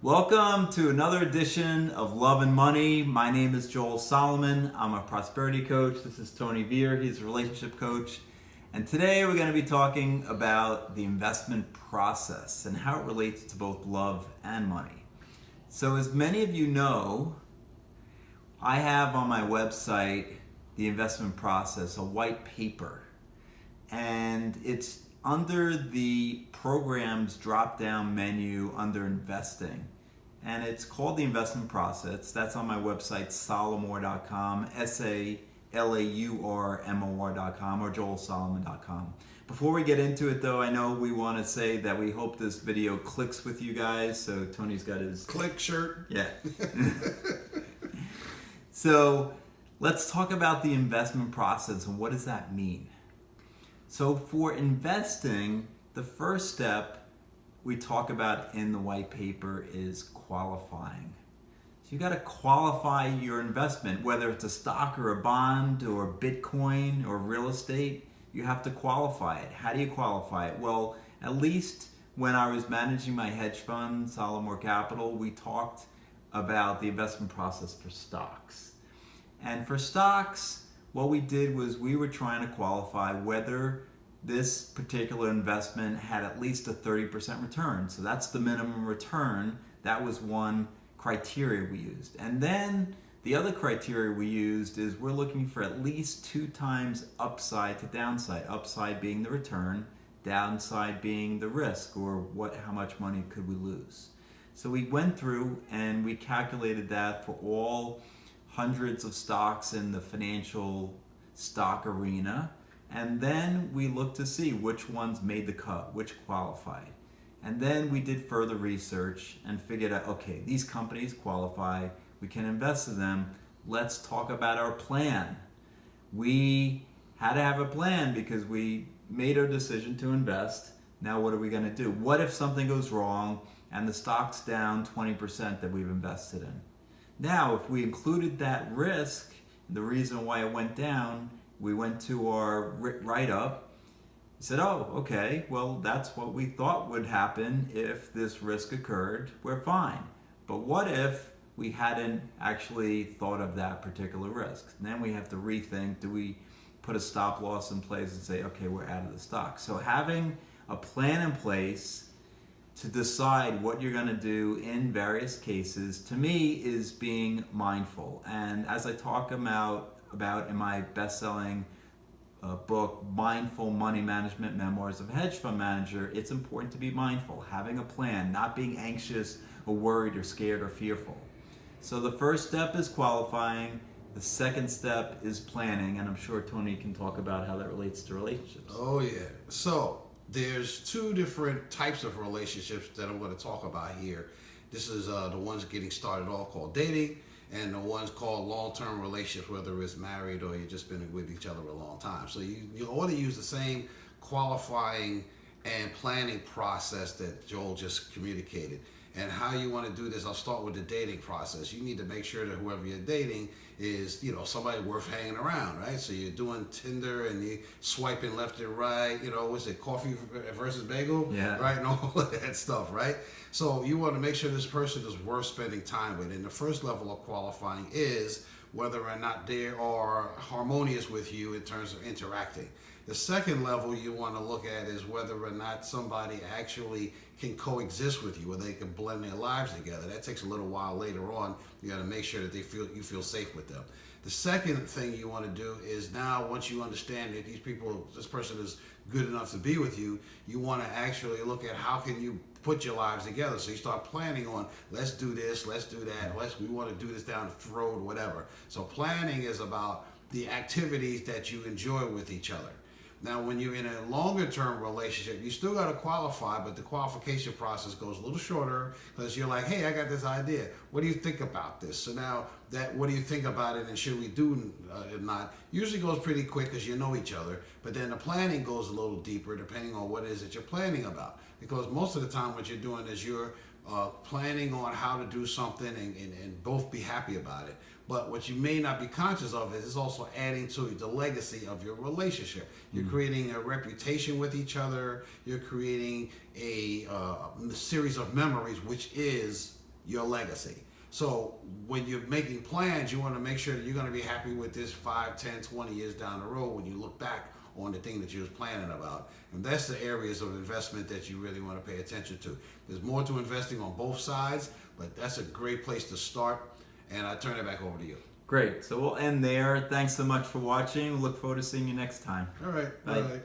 Welcome to another edition of Love and Money. My name is Joel Solomon. I'm a prosperity coach. This is Tony Veer. He's a relationship coach. And today we're going to be talking about the investment process and how it relates to both love and money. So as many of you know, I have on my website the investment process, a white paper. And it's under the program's drop-down menu under investing. And it's called the investment process. That's on my website, salamour.com, SALAURMOR.com, or joelsolomon.com. Before we get into it though, I know we want to say that we hope this video clicks with you guys. So Tony's got his click shirt. Yeah. So let's talk about the investment process and what does that mean? So for investing, the first step we talk about in the white paper is qualifying. So you got to qualify your investment, whether it's a stock or a bond or Bitcoin or real estate, you have to qualify it. How do you qualify it? Well, at least when I was managing my hedge fund, Salamour Capital, we talked about the investment process for stocks. And for stocks, what we did was we were trying to qualify whether this particular investment had at least a 30% return. So that's the minimum return. That was one criteria we used. And then the other criteria we used is we're looking for at least 2 times upside to downside. Upside being the return, downside being the risk, or how much money could we lose. So we went through and we calculated that for all hundreds of stocks in the financial stock arena. And then we looked to see which ones made the cut, which qualified. And then we did further research and figured out, okay, these companies qualify, we can invest in them. Let's talk about our plan. We had to have a plan because we made our decision to invest. Now what are we going to do? What if something goes wrong and the stock's down 20% that we've invested in? Now, if we included that risk, the reason why it went down, we went to our write-up, said, oh, okay, well, that's what we thought would happen if this risk occurred. We're fine. But what if we hadn't actually thought of that particular risk? And then we have to rethink, do we put a stop loss in place and say, okay, we're out of the stock? So having a plan in place to decide what you're going to do in various cases, to me, is being mindful. And as I talk about in my best-selling book, Mindful Money Management Memoirs of a Hedge Fund Manager, it's important to be mindful, having a plan, not being anxious or worried or scared or fearful. So the first step is qualifying. The second step is planning, and I'm sure Tony can talk about how that relates to relationships. Oh yeah. So there's 2 different types of relationships that I'm going to talk about here. This is the ones getting started off called dating, and the ones called long-term relationships, whether it's married or you've just been with each other a long time. So you ought to use the same qualifying and planning process that Joel just communicated. And how you want to do this, I'll start with the dating process. You need to make sure that whoever you're dating is, somebody worth hanging around, right? So you're doing Tinder and you're swiping left and right, what's it, coffee versus bagel? Yeah. Right? And all of that stuff, right? So you want to make sure this person is worth spending time with. And the first level of qualifying is whether or not they are harmonious with you in terms of interacting. The second level you want to look at is whether or not somebody actually can coexist with you, or they can blend their lives together. That takes a little while later on. You got to make sure that you feel safe with them. The second thing you want to do is, now once you understand that this person is good enough to be with you, you want to actually look at how can you put your lives together. So you start planning on, let's do this, let's do that, we want to do this down the road, whatever. So planning is about the activities that you enjoy with each other. Now, when you're in a longer-term relationship, you still got to qualify, but the qualification process goes a little shorter because you're like, hey, I got this idea. What do you think about this? So now, what do you think about it, and should we do it not? Usually goes pretty quick because you know each other, but then the planning goes a little deeper depending on what it is that you're planning about. Because most of the time what you're doing is you're planning on how to do something and both be happy about it. But what you may not be conscious of is it's also adding to the legacy of your relationship. You're creating a reputation with each other. You're creating a series of memories, which is your legacy. So when you're making plans, you want to make sure that you're going to be happy with this 5, 10, 20 years down the road when you look back on the thing that you was planning about. And that's the areas of investment that you really want to pay attention to. There's more to investing on both sides, but that's a great place to start. And I turn it back over to you. Great. So we'll end there. Thanks so much for watching. Look forward to seeing you next time. All right. Bye. Bye.